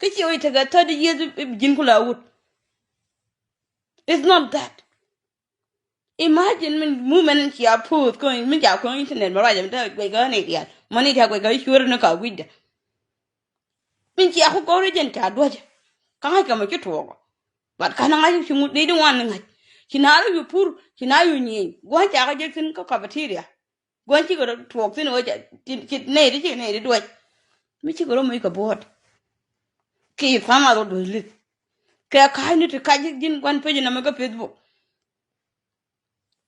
Kichi we take a 30 years jinkula wood. It's not that. Imagine when women she are poor going me ja going internet mara ja we go ne dia. Money ta we go sure no ka wid. Min chi aku go region ta do. Ka ka ma kitu. But kana ngai shi mu dai wan ngai. Kinara yu pur, kina yu ni. Gwan ta ga je tin ka cafeteria. Gwan chi go to tin o ja ne di do. Mi chi go mo ka board. Ki fama do lit. Ka ka ni to ka jin gwan pe na ma ga Facebook.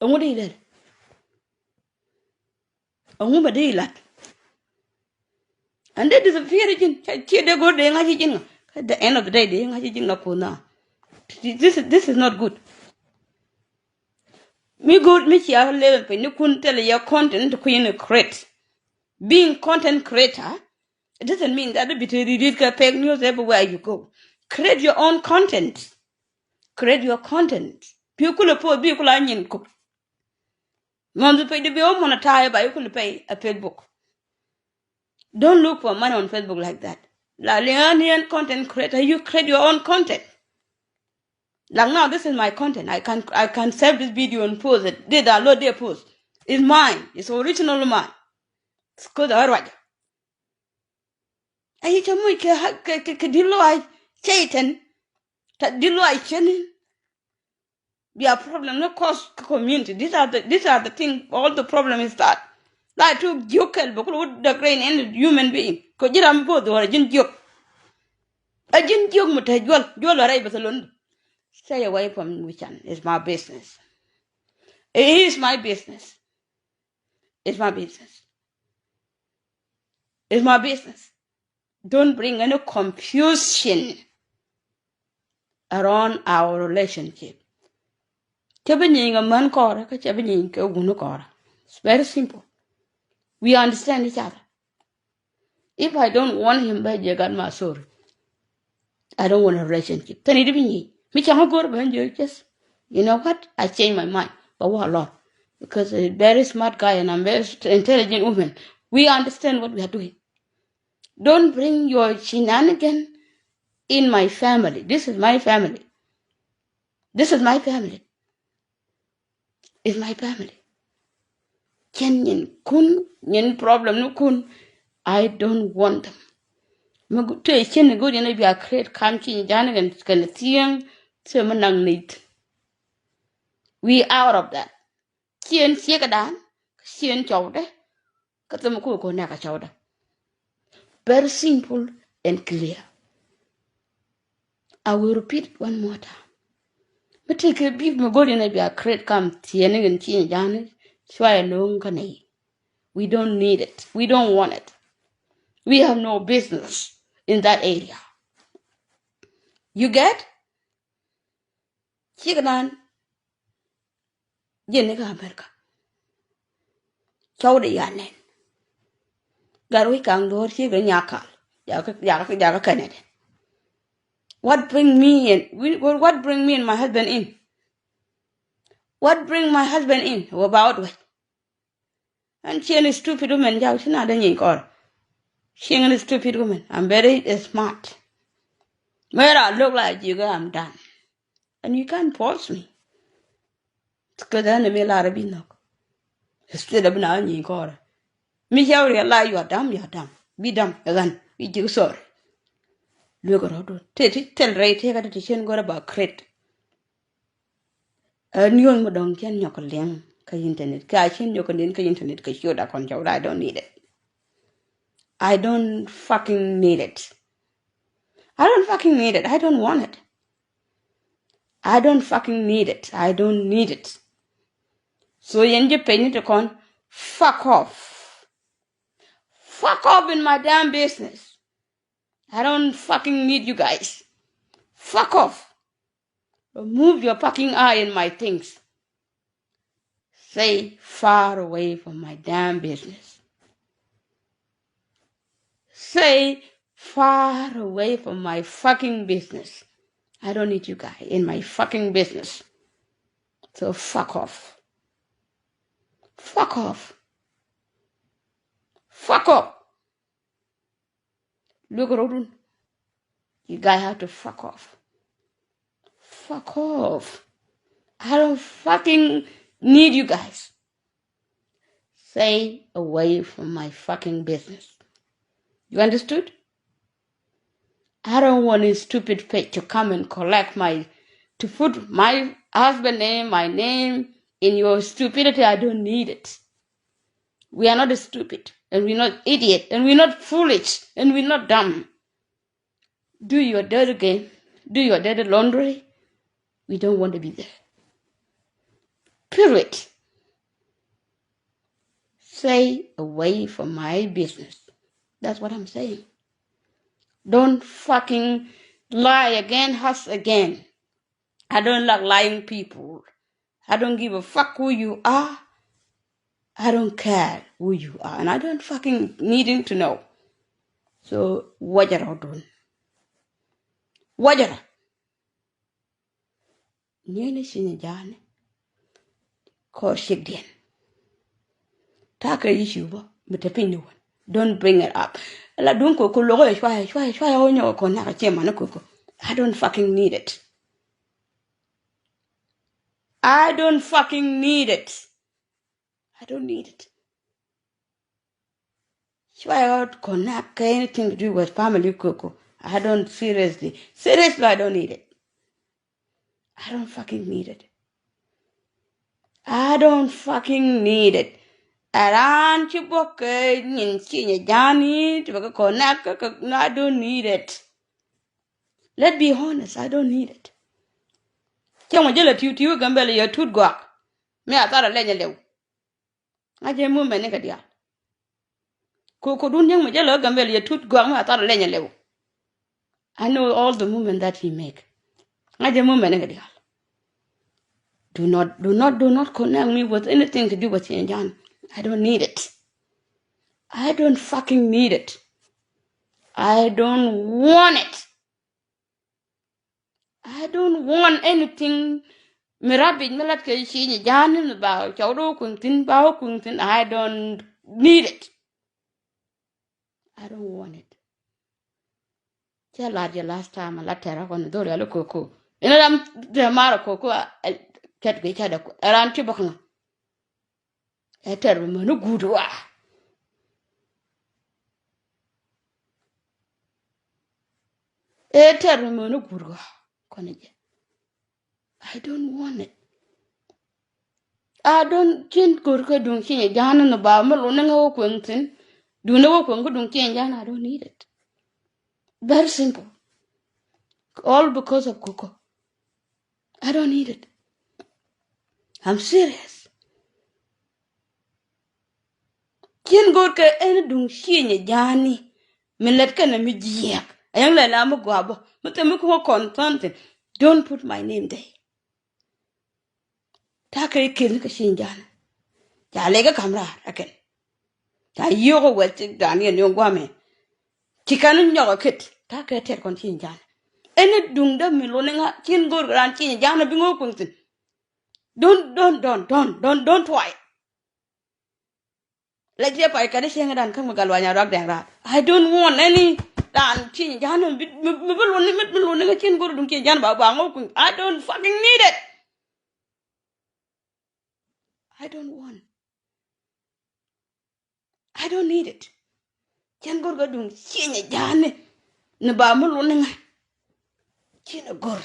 Ongu dei der. Ongu ba dei lat. And they disappear again. They go there and at the end of the day, they na. This is not good. Me good me here live when you couldn't tell your content to create. Being content creator, it doesn't mean that you read peg news everywhere you go. Create your own content. Create your content. People post people onion cook. Want to pay the bill monetize by you could pay a Facebook. Don't look for money on Facebook like that. Lion content creator, you create your own content. Like now, this is my content. I can save this video and post it. They download their post. It's mine. It's original mine. It's good. All right. I tell me, dilo I Satan. That dilo I chenin. Be a problem. No cause community. These are the thing. All the problem is that. Like to joke, but would the grain and human being. Cause you don't go to a gin joke. A gin joke, but you'll arrive alone. Stay away from me, Chan. It's my business. It is my business. It's my business. It's my business. Don't bring any confusion around our relationship. It's very simple. We understand each other. If I don't want him, I got my sorry. I don't want a relationship. You know what? I changed my mind. But what a lot. Because a very smart guy and I'm a very intelligent woman. We understand what we are doing. Don't bring your shenanigans in my family. This is my family. This is my family. It's my family. Chen kun, yin problem no kun. I don't want them. To chen good in be a create country Nyajaani can thiang to manang need. We out of that. Chen siagadan, chen chowde, katamuku ko naka chowde. Very simple and clear. I will repeat it one more time. But take a beef magolian be a crate come tiening and Nyajaani, try long canay. We don't need it. We don't want it. We have no business in that area. You get? Chiganan, Jenica America. Chowdy yanen. Garwi kang door chicken yakal. Yaka Canada. What bring me in? What bring me and my husband in? What bring my husband in? About what? And she a stupid woman, she's not a call. She a stupid woman. I'm very smart. Where I look like you, I'm done. And you can't force me. It's because the enemy are be no. Instead of now, you call. Me shall realize you are dumb, Be dumb again. Be you sorry. Look at her. Tell right here that she go about crate. A new madong can yok liang ka internet. Ka chin yok in ka internet ka show that control. I don't need it. I don't fucking need it. I don't fucking need it. I don't want it. I don't fucking need it. I don't need it. So you pay to con fuck off. Fuck off in my damn business. I don't fucking need you guys. Fuck off. Move your fucking eye in my things. Stay far away from my damn business. Stay far away from my fucking business. I don't need you guys in my fucking business. So fuck off. Fuck off. Fuck off. Look at You guys have to fuck off. Fuck off. I don't fucking need you guys. Stay away from my fucking business. You understood? I don't want a stupid fake to come and collect to put my husband name, my name in your stupidity. I don't need it. We are not stupid, and we're not idiot, and we're not foolish, and we're not dumb. Do your dirty game. Do your dirty laundry. We don't want to be there. Period. Stay away from my business. That's what I'm saying. Don't fucking lie again, huss again. I don't like lying people. I don't give a fuck who you are. I don't care who you are. And I don't fucking needing to know. So, wajara doon. Wajara. Nyene si Nyajaani. Ko shigdien. Taka issue ba. Mutapini one. Don't bring it up. La dun koko logo shwaya onyo ko naka chema na koko. I don't fucking need it. I don't fucking need it. I don't need it. Shwaya ko naka anything to do with family koko. I don't seriously, I don't need it. I don't fucking need it. I don't fucking need it. Around you book Nyanchiew Nyajaani to go I don't need it. Let's be honest, I don't need it. Chama jela tiu gambele ya tut guak. Me atara lenya lew. Aje mu mene ka dia. Ko dun yang ma jela gambele ya tut guak me atara lenya lew. I know all the movement that he make. Aje mu mene ka dia. Do not connect me with anything to do with Nyajaani. I don't need it. I don't fucking need it. I don't want it. I don't want anything. Mirabit melat ke shi Nyajaani ba chawdo kuntin ba kuntin. I don't need it. I don't want it. Tell you last time I let her on the door. I look cocoa. You know, I'm the Mara cocoa. I can't get her around Chibokna. I tell him, no good. I tell him, no good. I don't want it. I don't change good. Don't change Jan and the Bama, Lunanga Quentin. Do no work don't change Jan. I don't need it. Very simple. All because of Coco. I don't need it. I'm serious. Chen good ke any dung she Nyajaani. Me let ka na mi jiak. Ayang la na mo gwabo. Mute mo ko content. Don't put my name there. Ta ka ikin ka shinjan. Ja lega kamera again. Ta yogo wet Daniel yon gwame. Chikanu nyoga kit. Ta ka ter kon shinjan. Ene dung da mi lo nga chin gor ran shinjan na bingo kuntin. Don't try. Like the pie can sing and come galwanya rock dang rat. I don't want any dan chin jan me chin go dun jan ba I don't fucking need it. I don't need it. Chin go dun chin jan ne ba mulun chin gor.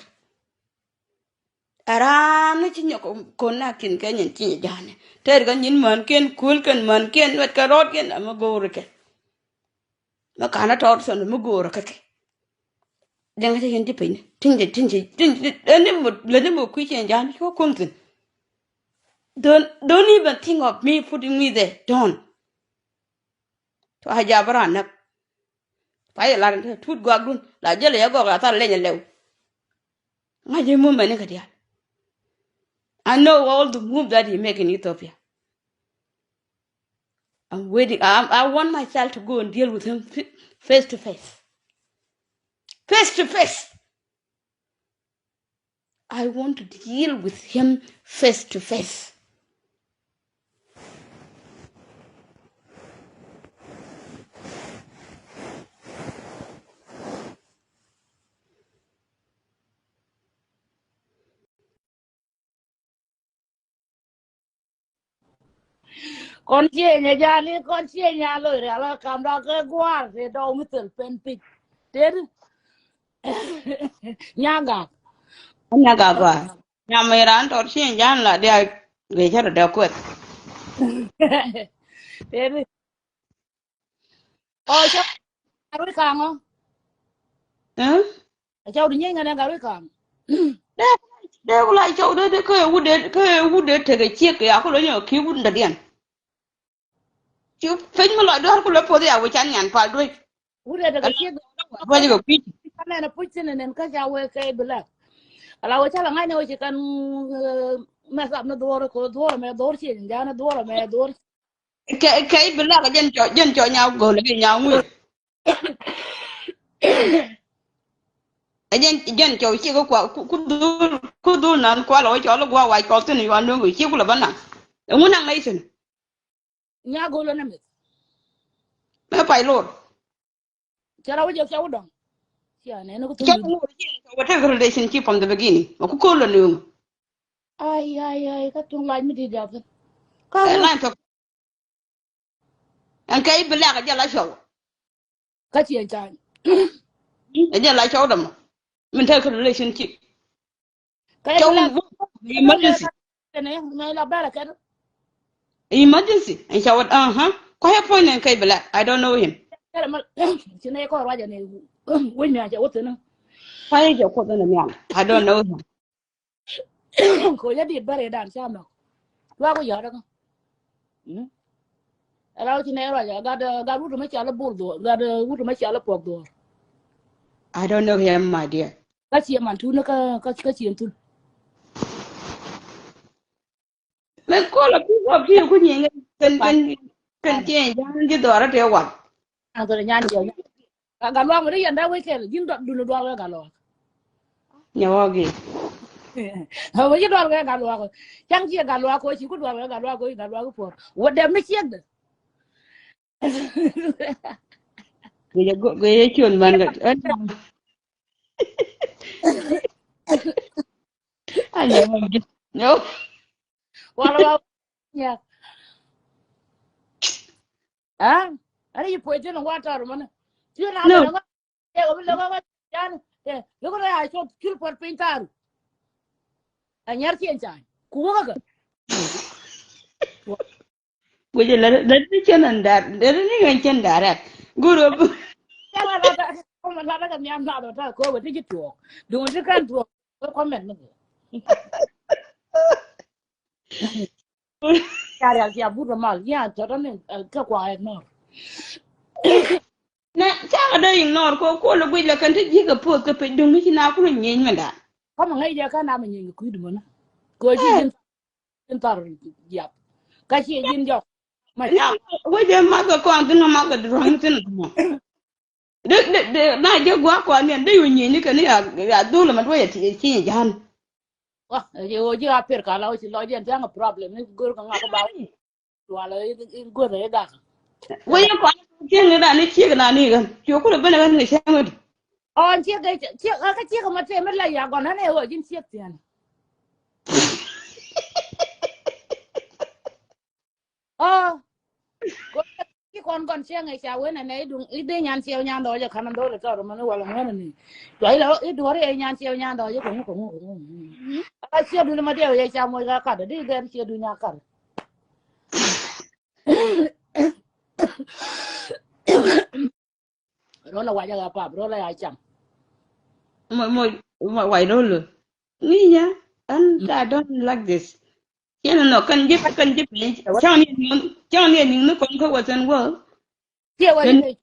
Aram chin ko na kin kenyan chin jan. Ter gan yin man ken cool kan man ken wet karot ken am go reke. Ma kana tot son mo go reke. Then I think dipping, let me quick and Jan, you're content. Don't even think of me putting me there. Don't. To a jabaran. Fire land, two gogun, la jelly, I got a lane low. My dear woman, I know all the moves that he make in Ethiopia. I'm waiting. I want myself to go and deal with him face to face. Face to face. I want to deal with him face to face. con Chie Nyajaani con Chie nhà lôi ra là cầm ra cái quả thì đâu mới tự bên pít đến nhà gà Anya gaga. Nyamiran to chi jan la dia ge chara da kwet. đến ôi cháu đuổi càng không Eh? cháu đi nhanh ngay đuổi càng Da da la chau de ke wude te ge chi ke ya ko lo nyo ki wun da dian. Chu fen mo lo do ko lo po dia wo chan nyan pa dui. udah ada Kan kecil ba ji go pi. karena ada pucin dan kerja we kayak belah kalau cara ngai nih we kan masa na dua me dua sih jangan dua me dua Ke bi la ga jen cho nya go le nya ngui. Jen cho chi ko kwa ku du nan kwa lo cho lo kwa wa ko tin yo no chi ku la ban na. Ngun nang lai sin. nya golo na me Me pai lo. cara we jauh dong sih ane no Cho kutung ngui what a relationship from the beginning. Ku ko lo nu. ai kutung lain mesti dia apa kamu Lan to an kai bi la ga ja la show. kecil jangan Ja la show dam. Min ta relationship. kayak Cho belah kadang emergency. nih ngai lah bela kan Emergency. And show ko he point en kai bi la. I don't know him. kada mal sini kau raja nih wih aja waktu nih Why you ko na mi I don't know him. kau jadi bare dan siapa gua aku ya dong kalau sini raja gak ada udah macam ala burdo gak ada udah macam ala pokdo I don't know him, my dear. kasih mantu nak kasih tu Me ko la pi ku ni kan che jan ji do ra te wa. antara nyanyi jauh gak luang mana yang dah weekend jin dulu dua gak luang Nyawa gi. Hawa ji dua gak luang yang sih gak luang kau sih kau dua gak luang pun wadah mesti ada Ge ye chun ban ga. Nyawa gi. No. walau ya ah ada yang poin tu water mana dia nak No. ada kau bilang kau jangan lu kau dah ikut kil per pintar anyar sih jangan kau kagak Ge la ni chen andar. Ni ngan chen darat. Guru. jangan ada kau mana kan yang nak ada kau betul je tu dulu tu kan tu kau komen ni cari aja buruk mal ya cara ni kekuatan nor Na cha da yin nor ko la gwi la kan te ji ga po ka pe dung ni na ku ni men da. kau mengai dia kan nama ni kau di mana kau je jin tar dia kasih jin jauh Na we je ma ga ko an na ma ga dro ni tin mo. De na je gwa ko ni de yu ni ka ni ya du la ma do ya ti chi jan. wah je apir kalau si lo dia jangan problem ni guru kan aku bawa wala guru ya dah We ya ko ti ni da ni chi ga na ni ga. Yo ku la ba na ni sha ngi. on chia cái chia mà chia mất lại ya còn nó này ở trên chia tiền ờ cái con chia ngày sau với này này đúng ít đi nhàn chiều nhàn đó giờ khăn đó là cho rồi mà nó gọi là ngon này vậy là ít đuổi đi nhàn chiều nhàn đó chứ cũng à chia đuổi mà đeo vậy sao mới ra cả đi gần chia đuổi nhà cả đó là vậy là pháp đó là ai chẳng Mo wai do lu. Ni ya. And I don't like this. Yen no kan je ni. Chang ni no kon ko wa san wo. chia vậy Ken thì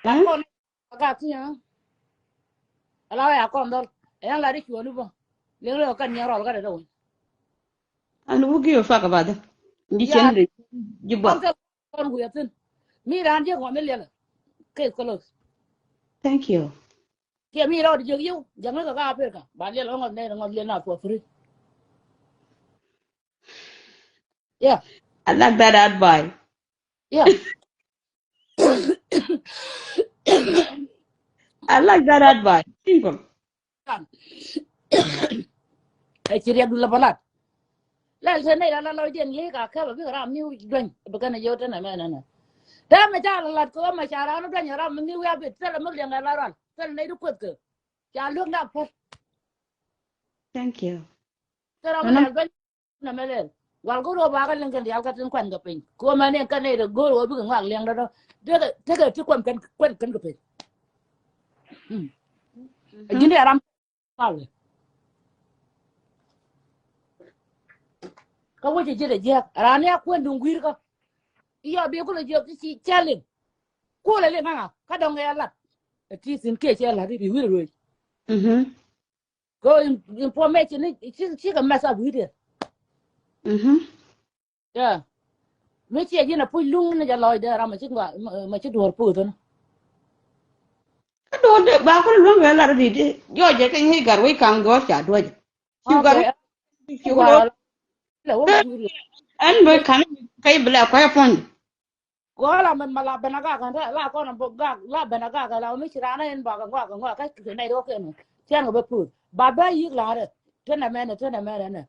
là con cả chứ nhá là ya con đó em là đi chuột đúng không nếu là cần nhà rồi cái đâu an wu gi fa ka ba da. Ndi ya chen de ji ba. con hùi tin mi ran chứ gọi mới liền cái color Thank you. kia mi đâu đi yêu chẳng có cái apa cả bạn liền ngon đây ngon liền nào for free yeah I like that advice. yeah I like that advice. Simple. kan ai ceria dulu balat la thế này là lo điện gì cả cái bảo biết làm như doanh bữa cái này vô thế này mẹ này đó mà cha là có mà cha nó doanh làm như vậy biết thế là mất liền là rồi thế này đúng quyết cơ cha nước nào phải Thank you. thế là Nó mình làm doanh là mẹ lên vào cái đồ bà cái lên cái điều cái tên quan cái pin cô mà nên cái này được gối rồi bữa ngoại liền đó thế cái chứ quan cái pin cái này làm sao vậy cái gì chứ để gì ra này quan đúng quy cái iya biết cái gì cái challenge cô lại lên hả cái đồng này là chỉ xin kể cho là đi bị hủy rồi có information này chỉ cái message hủy rồi yeah mấy chị gì là phụ lung này giờ lòi đây ra mà chỉ đuổi phụ thôi cái đồ đấy bà có luôn về là đi đi do vậy cái gì cả với càng đó chả đuôi chịu cả okay chịu qua luôn là không bị hủy rồi anh mới khăn cái bela quay phone có là mình mà là bên cái thế là con là bộ gạc là bên cái là mấy chị ra này bảo cái này đó cái này xem cái phụ bà bé gì là đấy thế này này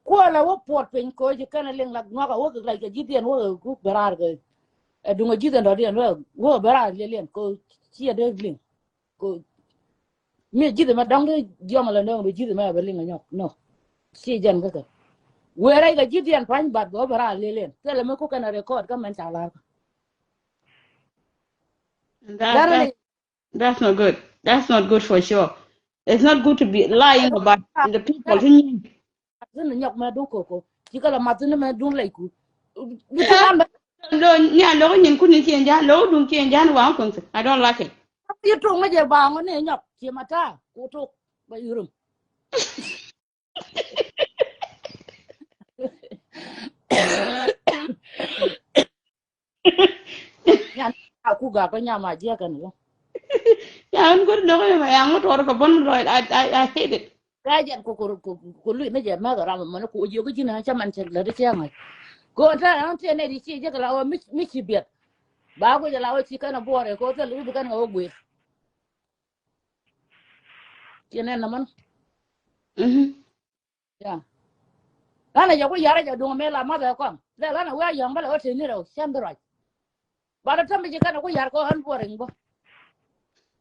qua là wo pot pin ko ji kana ling la ngwa ka wo ka like ji tiền wo ku berar ke dunga ji tiền đó tiền wo berar le len ko chi de ling ko me ji de ma dang de jo ma la no ji de ma ba ling nyok no chi jan ka we rai ga ji tiền pan bat go berar le len te le me ko kana record ka man cha la that that's not good. That's not good for sure. It's not good to be lying about the people. zin nyok ma du ko ji kala ma zin ma du lai ku bi ta ma Lo nya lo nyin ku ni chen ja lo dun chen ja wa ko I don't like it. ti tu ma je ba ngo ne nyok chi ma ta ku tu ba yurum yan aku ga ko nya ma je kan lo Yeah, I'm good lo ma yang mo tor ko bon lo I hate it. cái chuyện của lụy nó giờ mà cái làm mà nó cụ nhiều cái gì nữa cho mình chỉ là cái chuyện này cô ta nó chuyện này thì chỉ cái là mít chỉ biết bao cái là chỉ cái nó bùa rồi cô ta lụy cái nó quỷ cho nên là mình yeah đó là giờ có giờ là giờ đúng mấy làm mà được không đây là nó quay giờ mà là ở trên này rồi xem được rồi bà nó thăm chỉ cái nó có giờ có hơn bùa rồi không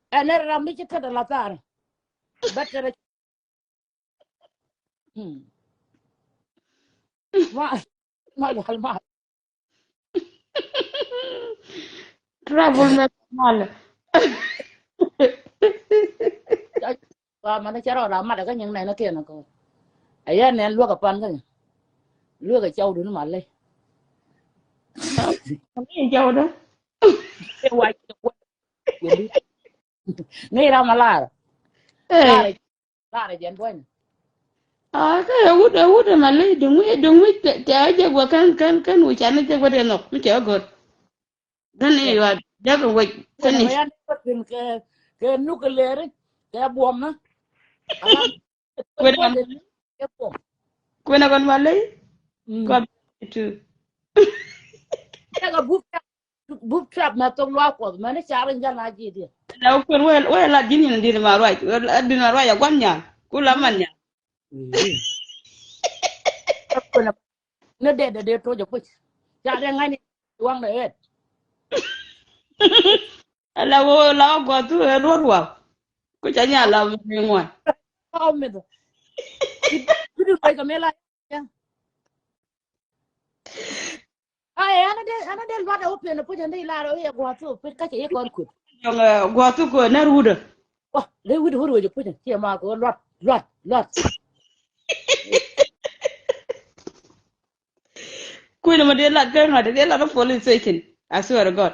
anh ấy làm mấy cái là ta rồi bắt ra mà là mà Trouble mal. mà nó chả làm mà cái những này nó kia nó coi ấy anh em lúa cái pan cái lúa cái châu đứa nó mà lên Cái gì châu đó. cái quay ngay ra mà la này chuyện quên À cái út mà lấy đúng chả cho qua cái nuôi chả nó cho qua đây nó chả good. Cái này là chắc là vậy cái cái này này anh cái nuclear cái bom nó alam quên cái bom quên con mà lấy con tu cái bút trap mà tôi loa của mà nó chả lên ra là gì đi đâu quên quên là dính nhìn đi mà rồi đi mà rồi quan nhà cú làm ăn nhà nó để tôi chụp chả ra ngay này quăng đấy là qua tu rồi rồi cứ chả nhà làm bên ngoài không mình cứ được phải cái mấy lại ai anh đây loa đâu phải nó bây giờ đây là rồi qua tu phải cái gì con cụt trong qua tu của nó ruột lấy hút hút rồi chụp chỉ mà có loạt quên mà đi là cái nào đi là nó police station I swear to God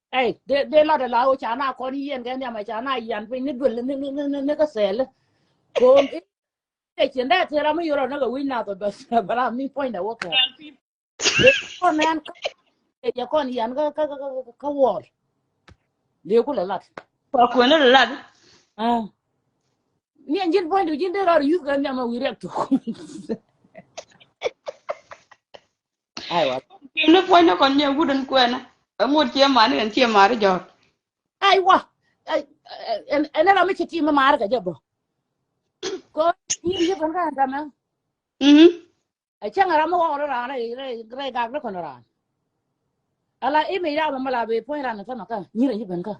ê để là để lao chả na con yên cái nhà mày chả na yên phải nít đuổi lên cái xe lên còn cái chuyện đấy thì là mấy người nó cái win nào rồi bà làm mi point đâu có con này con yên cái wall liều cũng là qua quên nó là à mi anh point được chính đấy là use cái nhà mà we react to ai wa kim nó quay nó còn nhiều wooden quên á ở một chia mà đấy giờ ai wa anh là mấy chị mà mar cái gì bộ có nhiều cái con cái mà ai chang ra mo ora ra re ga ra kon ra ala e me ya ma la be point ra na ka ni re ben ka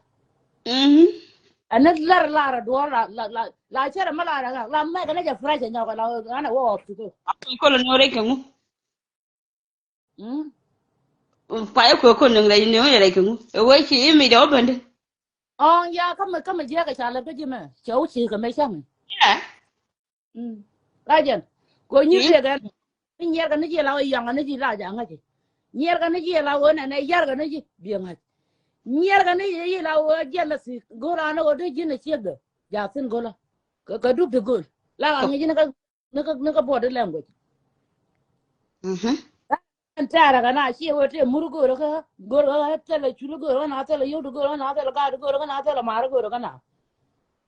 ana lar do la chere ma la me ga na ja fresh nya ko la ana wo tu ko ko lo no re ke mu hm pa ko no re no re ke mu e we chi mi do ben de oh ya ka ma je ga cha la ga ji me chou chi ka me chang yeah ra jen ko ni re ga ni yer ga ni ji la yang ga ni ji la ja nga ji nyer ga ni ji la wo na yar ga ni ji bi nga nyer ga ni ji la wo je la si go ra na wo de ji na che ga ja sin go la ka du bi go la ga ni ji na ka body language antara ga na chi wo te mur go ga te la chu go na te la yu go na te la ga go na te la mar go ga na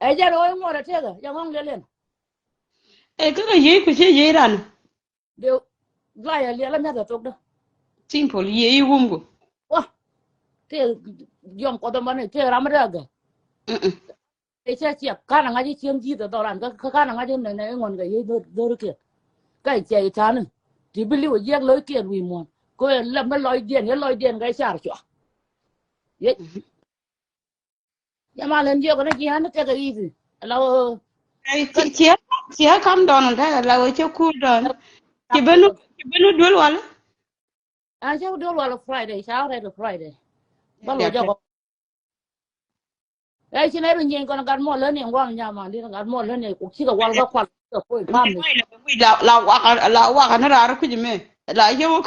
e ja ro mo ra te ga ya ngong le len e ka ye ku che ye ran de la ya le la me da tok da simple ye yu gum go wa te yom ko da man te ram ra ga e cha chi ka na ga ji chen ji da do ran ga ka na ga ji ne ngon ga ye do ke cái chạy thà nữa thì bây giờ giang lối tiền vì muốn coi là mới lối tiền cái sao chứ vậy nhưng mà lần trước cái gì hắn nó cái gì là cần chị come down da la we che cool down ki benu dul wala à chứ đâu là Friday sao đây là Friday bao ya giờ cho cái chuyện này mình nhìn con gắn mỏ lớn này quan nhà mà đi gắn mỏ lớn này cũng chỉ là quan cái quan cái phôi pam này la wa kana ra ku jime la ye wo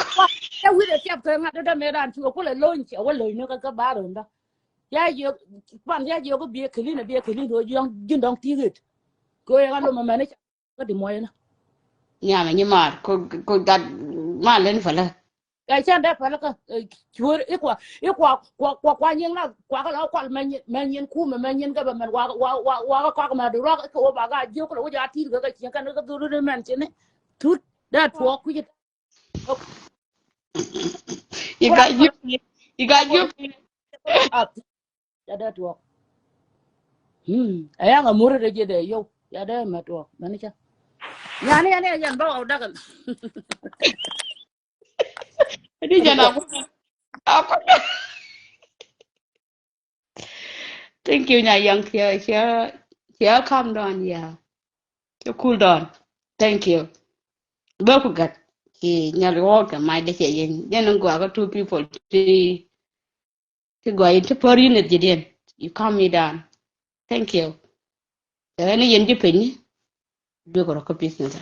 cái quý đẹp thế mà đó mấy đàn chưa có lại lôi chịu cái lôi nữa cái ba rồi đó ya yo pan ya yo có bia kili rồi dương dương đông tiêu coi cái lúc mà mình cái gì mới nữa nya ma nyimar ko dat ma len fala cái chân đẹp phải là cái chúa ít qua nhiên là qua cái đó qua mình nhiên khu mình nhiên cái mình qua cái mà được rồi cái bà cái vô cái lỗ giá thì cái chuyện cái nó cái tôi đưa mình trên này chút đã thua cái gì you got you à đã thua ấy ang amur rồi chứ đấy yo ya đấy mà thua mình chứ nhà này dân bao đã cái di jana ko thank you nya yang here come down yeah you cool down thank you ba ku gat ki nya ro ka mai de che yen den go ga two people to go into per unit jiden you calm me down thank you any yen ji penny do go ko business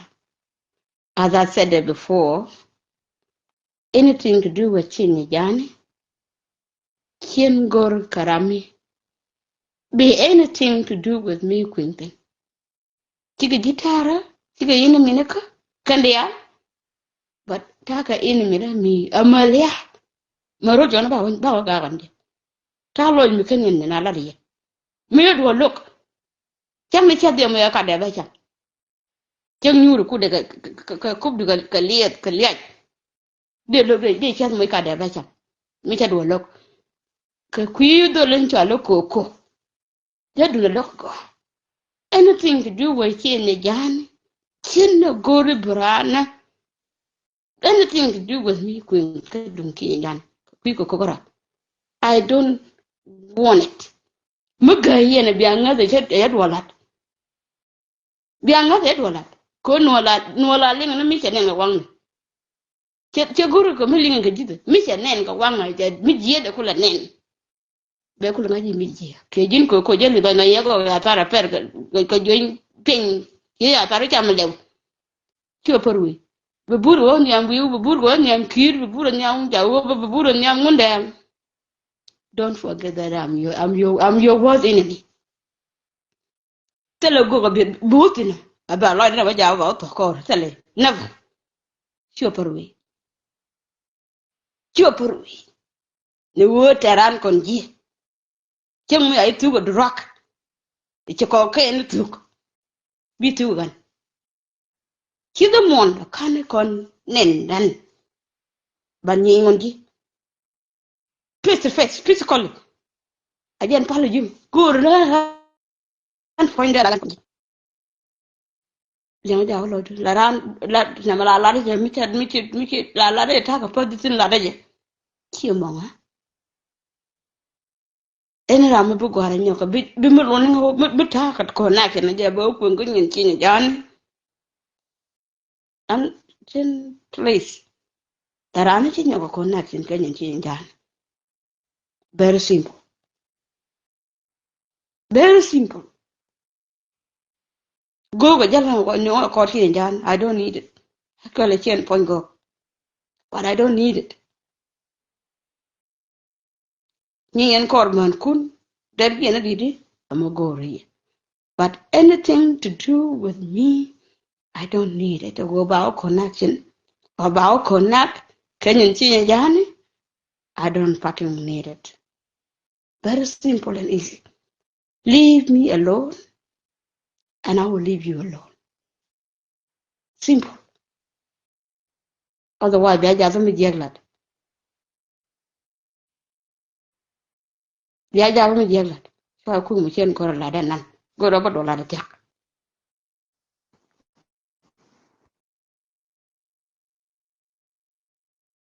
as I said it before anything to do with Nyajaani, Kien Gor Karami, be anything to do with me, Quintin. Chica Gitara, Chica in a minute, Candia, but Taka in a minute, me, Amalia, Marojan about Bawagandi. Talo in Mikanin and Alaria. Me do look. Tell me, tell them where I can't ever. Tell you could cook the Kaliat. They look, they tell me, can't ever. Me do look. Kakuyu do lunch a loco. They do the look. Anything to do with Nyajaani, Chin Gori Brana, anything to do with me, Queen Kadunki Yan, Quiko Kokora. I don't want it. Mugai and be another Edwallat. Be another Edwallat. Ko no la ling and a mission and a one. Cheguru coming and Gajit, mission and a one I did mid year the cooler name. Bekulagi mid year. Kajin Coco Jelly by Nayago, Atara Perga, like join ping here at Aricamalev. Chopperwe. Buburu on yam will, Buburu on yam kid, Buburu yam, Jawa, Buburu yam one. Don't forget that I'm your worst enemy. Tell a go a bit booting about like never Java to call. Tell it. Never. Chopperwe. Chopperwe. The word Taran conji. Tell me I took a rock. It's a cocaine took. Be two gun. Kill the mon, can't con nen then. Banying on ye. Face to face, physically. I didn't follow you. Good and find that. Yang jauh loh tu. Laran nama lari je mikir lari tak apa di sini lari je. Kio manga. Ene ramu bu gua renyo ka bi mu loning ho bi tak kat ko na ke na je ba ku ngun nyin chi Nyajaani. An chin place. Tarana chi nyoko ko na kin ka nyin chi Nyajaani. Very simple. Very simple. Go ga jalan ko nyo ko chi Nyajaani. I don't need it. Ko le chen point go. But I don't need it. Ni en kor man kun. Der bi na didi. I'm a go re. But anything to do with me, I don't need it. Go about connection. About connect. Kenyan Nyajaani. I don't fucking need it. Very simple and easy. Leave me alone and I will leave you alone. Simple. Otherwise, I just me jaglat. I just me jaglat. So I couldn't change color like that. Go over to la